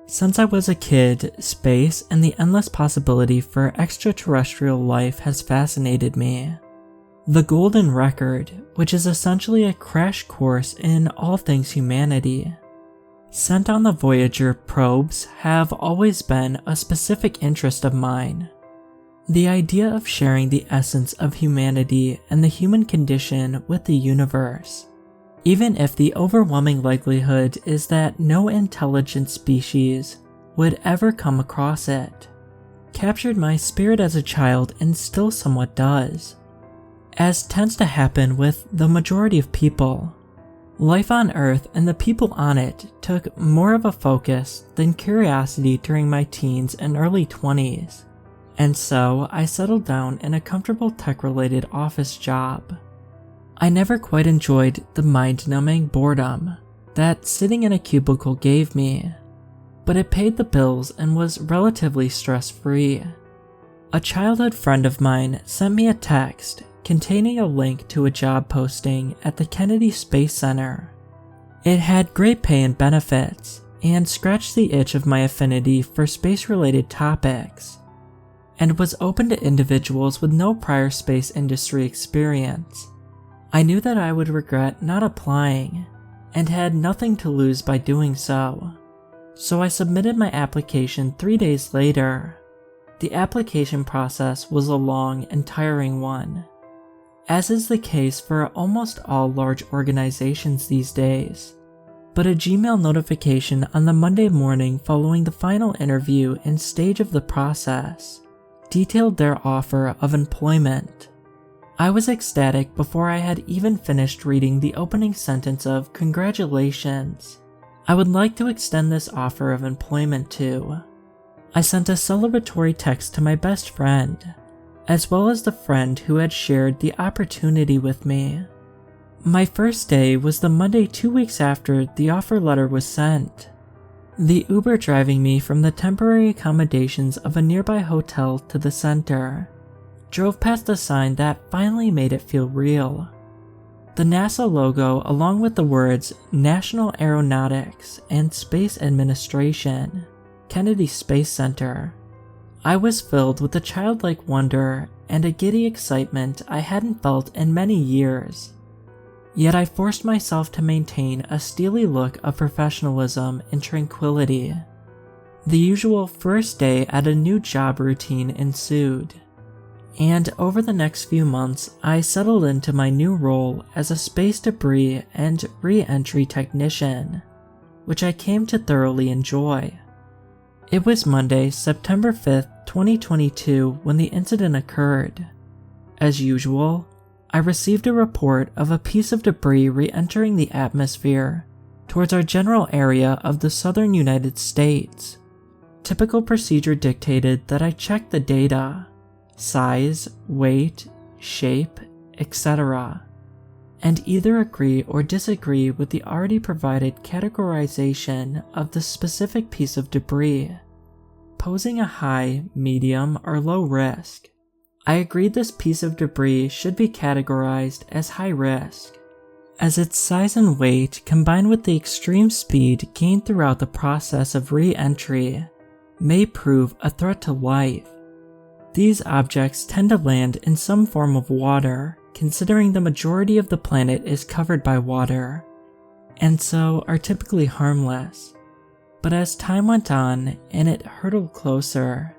Since I was a kid, space and the endless possibility for extraterrestrial life has fascinated me. The Golden Record, which is essentially a crash course in all things humanity. Sent on the Voyager probes have always been a specific interest of mine. The idea of sharing the essence of humanity and the human condition with the universe, even if the overwhelming likelihood is that no intelligent species would ever come across it, captured my spirit as a child and still somewhat does. As tends to happen with the majority of people, life on Earth and the people on it took more of a focus than curiosity during my teens and early 20s, and so I settled down in a comfortable tech-related office job. I never quite enjoyed the mind-numbing boredom that sitting in a cubicle gave me, but it paid the bills and was relatively stress-free. A childhood friend of mine sent me a text containing a link to a job posting at the Kennedy Space Center. It had great pay and benefits, and scratched the itch of my affinity for space-related topics, and was open to individuals with no prior space industry experience. I knew that I would regret not applying, and had nothing to lose by doing so. So I submitted my application 3 days later. The application process was a long and tiring one, as is the case for almost all large organizations these days. But a Gmail notification on the Monday morning following the final interview and stage of the process detailed their offer of employment. I was ecstatic before I had even finished reading the opening sentence of "Congratulations. I would like to extend this offer of employment to." I sent a celebratory text to my best friend, as well as the friend who had shared the opportunity with me. My first day was the Monday 2 weeks after the offer letter was sent. The Uber driving me from the temporary accommodations of a nearby hotel to the center drove past a sign that finally made it feel real. The NASA logo, along with the words National Aeronautics and Space Administration, Kennedy Space Center. I was filled with a childlike wonder and a giddy excitement I hadn't felt in many years. Yet I forced myself to maintain a steely look of professionalism and tranquility. The usual first day at a new job routine ensued, and over the next few months I settled into my new role as a space debris and re-entry technician, which I came to thoroughly enjoy. It was Monday, September 5th, 2022 when the incident occurred. As usual, I received a report of a piece of debris re-entering the atmosphere towards our general area of the southern United States. Typical procedure dictated that I check the data, size, weight, shape, etc., and either agree or disagree with the already provided categorization of the specific piece of debris, posing a high, medium, or low risk. I agreed this piece of debris should be categorized as high risk, as its size and weight combined with the extreme speed gained throughout the process of re-entry may prove a threat to life. These objects tend to land in some form of water, considering the majority of the planet is covered by water, and so are typically harmless. But as time went on and it hurtled closer,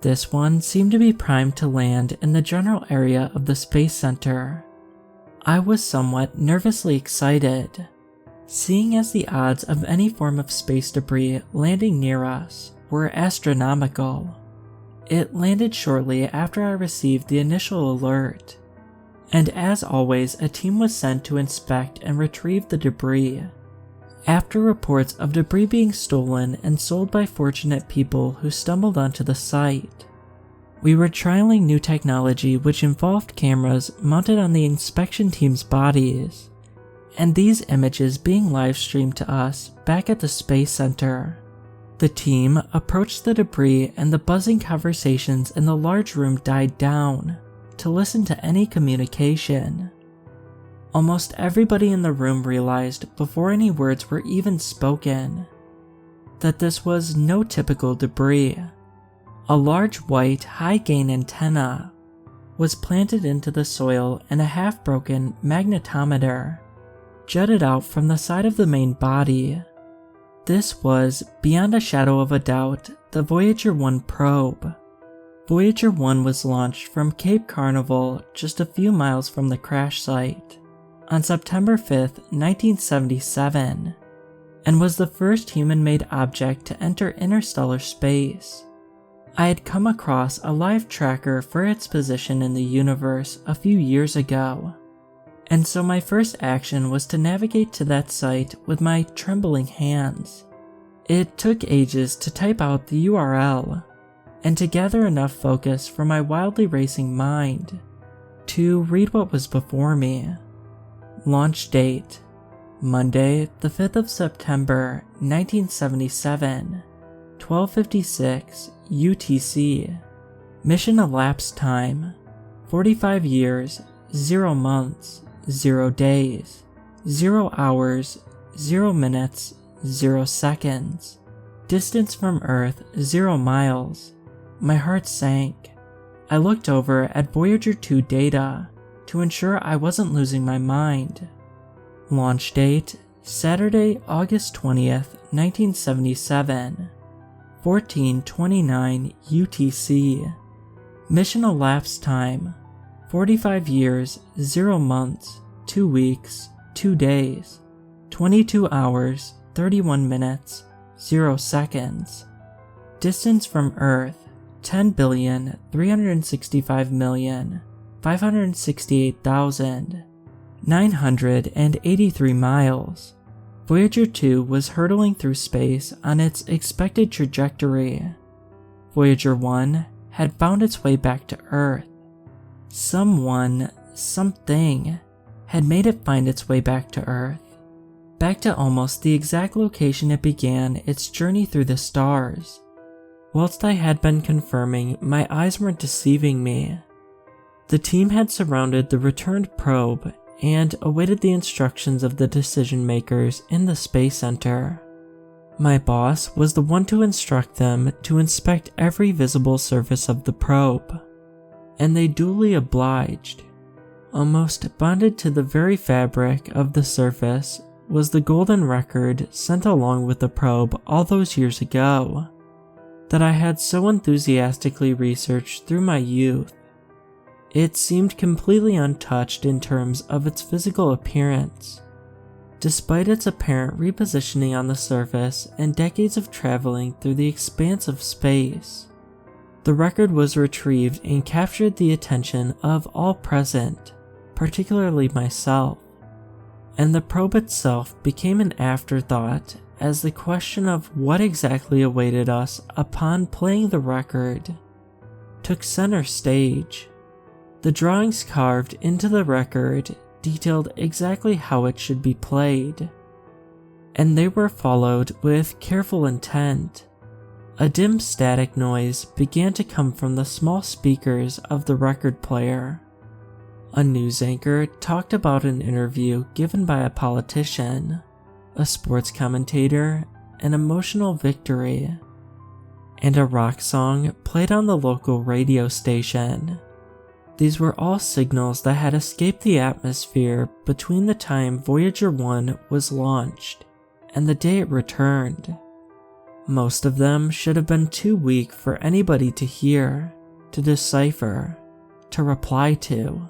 this one seemed to be primed to land in the general area of the Space Center. I was somewhat nervously excited, seeing as the odds of any form of space debris landing near us were astronomical. It landed shortly after I received the initial alert, and as always a team was sent to inspect and retrieve the debris. After reports of debris being stolen and sold by fortunate people who stumbled onto the site, we were trialing new technology which involved cameras mounted on the inspection team's bodies, and these images being live streamed to us back at the Space Center. The team approached the debris and the buzzing conversations in the large room died down to listen to any communication. Almost everybody in the room realized before any words were even spoken that this was no typical debris. A large white high-gain antenna was planted into the soil, and a half-broken magnetometer jutted out from the side of the main body. This was, beyond a shadow of a doubt, the Voyager 1 probe. Voyager 1 was launched from Cape Carnival, just a few miles from the crash site, on September 5, 1977, and was the first human-made object to enter interstellar space. I had come across a live tracker for its position in the universe a few years ago, and so my first action was to navigate to that site with my trembling hands. It took ages to type out the URL, and to gather enough focus for my wildly racing mind to read what was before me. Launch date: Monday, the 5th of September, 1977, 12:56 UTC. Mission elapsed time: 45 years, 0 months, 0 days, 0 hours, 0 minutes, 0 seconds. Distance from Earth, 0 miles. My heart sank. I looked over at Voyager 2 data to ensure I wasn't losing my mind. Launch date: Saturday, August 20th, 1977, 14:29 UTC. Mission elapsed time: 45 years, 0 months, 2 weeks, 2 days, 22 hours, 31 minutes, 0 seconds. Distance from Earth: 10,365,568,983 miles. Voyager 2 was hurtling through space on its expected trajectory. Voyager 1 had found its way back to Earth. Something had made it find its way back to Earth, back to almost the exact location it began its journey through the stars. Whilst I had been confirming my eyes weren't deceiving me, the team had surrounded the returned probe and awaited the instructions of the decision makers in the Space Center. My boss was the one to instruct them to inspect every visible surface of the probe, and they duly obliged. Almost bonded to the very fabric of the surface was the golden record sent along with the probe all those years ago, that I had so enthusiastically researched through my youth. It seemed completely untouched in terms of its physical appearance, despite its apparent repositioning on the surface and decades of traveling through the expanse of space. The record was retrieved and captured the attention of all present, particularly myself, and the probe itself became an afterthought as the question of what exactly awaited us upon playing the record took center stage. The drawings carved into the record detailed exactly how it should be played, and they were followed with careful intent. A dim static noise began to come from the small speakers of the record player. A news anchor talked about an interview given by a politician, a sports commentator, an emotional victory, and a rock song played on the local radio station. These were all signals that had escaped the atmosphere between the time Voyager 1 was launched and the day it returned. Most of them should have been too weak for anybody to hear, to decipher, to reply to.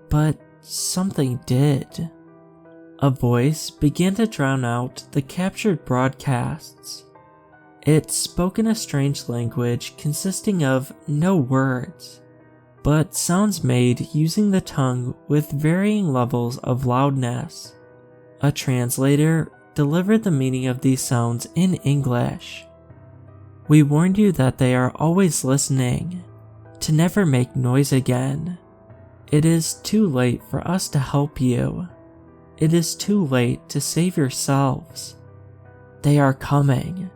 But something did. A voice began to drown out the captured broadcasts. It spoke in a strange language consisting of no words, but sounds made using the tongue with varying levels of loudness. A translator delivered the meaning of these sounds in English. "We warned you that they are always listening, to never make noise again. It is too late for us to help you. It is too late to save yourselves. They are coming.